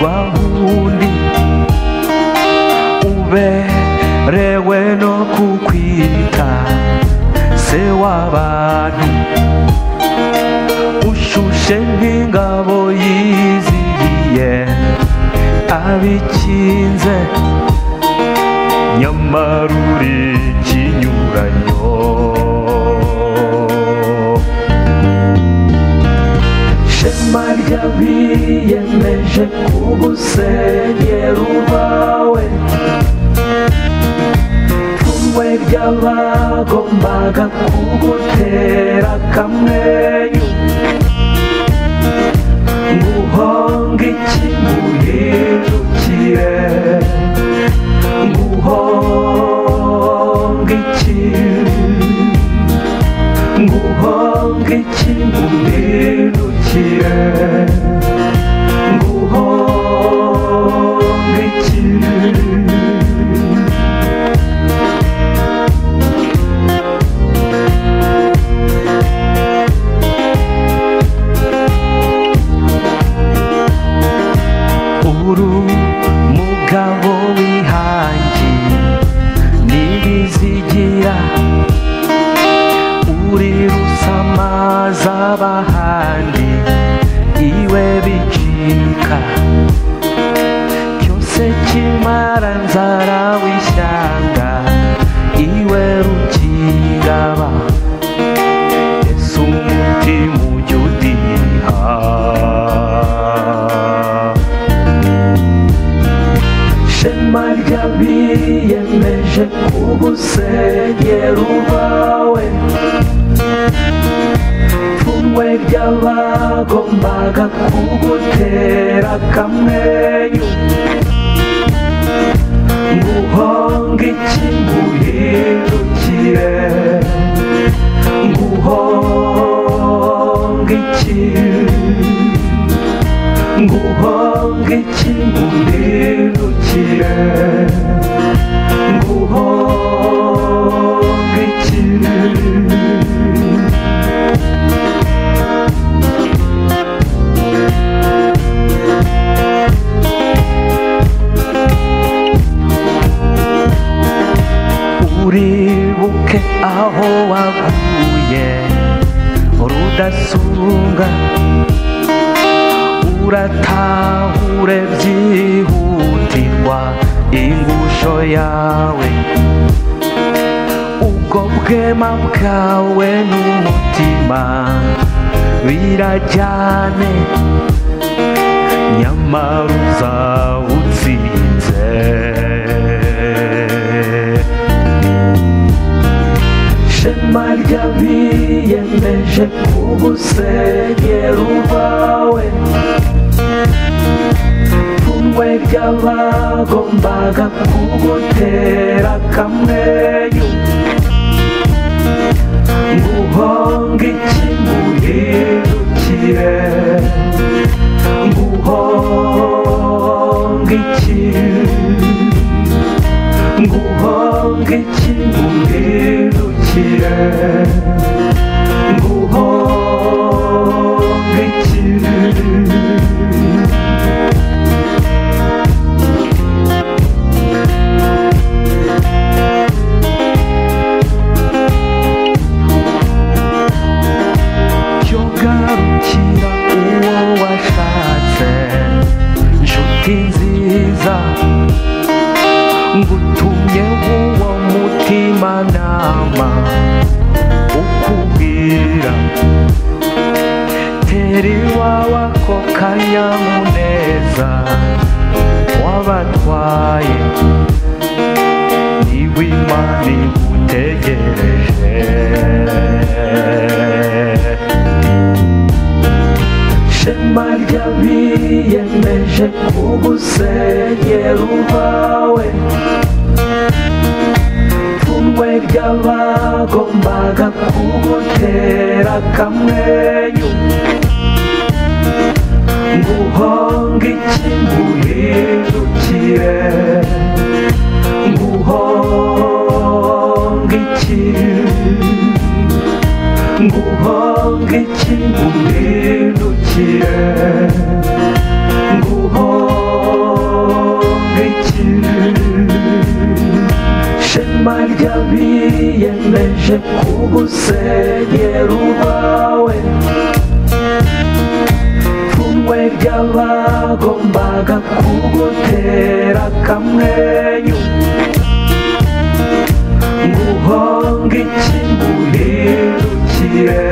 wa wundi uberewe no kukwita se w'abantu, ushushe nk'ingabo yizihiye abikinze, nyamara uri ikinyuranyo. Shema ry'abiyemeje kugusenyera ubawe, pfunwe ry'abagombaga kugutera akamwenyu, nguhonge iki nguhindukire, nguhonge iki, nguhonge iki nguhindukire, nguhonge iki. Uru mugabo wihangi nibizigira, uri rusamaza abahandi iwe bicika, cyose kimara nzara w'ishyanga iwe rukingaba, ese umutima ujya udiha. Shema ry'abiyemeje kugusenyera ubawe, pfunwe ry'abagombaga kugutera akamwenyu, nguhonge iki nguhindukire, nguhonge iki, nguhonge iki nguhindukire, nguhonge iki. Uribuke aho waguye rudasunga, uratahure byihutirwa ingusho yawe, ubwo bwema bwawe n'umutima birajyane, nyamara uzawutsinze. Shema ry'abiyemeje kugusenyera ubawe, pfunwe ry'abagombaga kugutera akamwenyu, nguhonge iki nguhindukire, nguhonge iki, nguhonge iki nguhindukire, nguhonge iki. Garukira uwo washatse, nshuti nziza, ngutumye uwo mutimanama ukubwira, tera iwawe ako kanyamuneza wabatwaye, niba Imana igutegereje. Shema ry'abiyemeje kugusenyera ubawe, pfunwe ry'abagombaga kugutera akamwenyu, nguhonge iki nguhindukire, nguhonge iki, nguhonge iki nguhindukire, nguhonge ry'abiyemeje kugusenyera urwawe, ipfunwe ry'abagombaga kugutera akamwenyu. Nguhonge iki nguhindukire,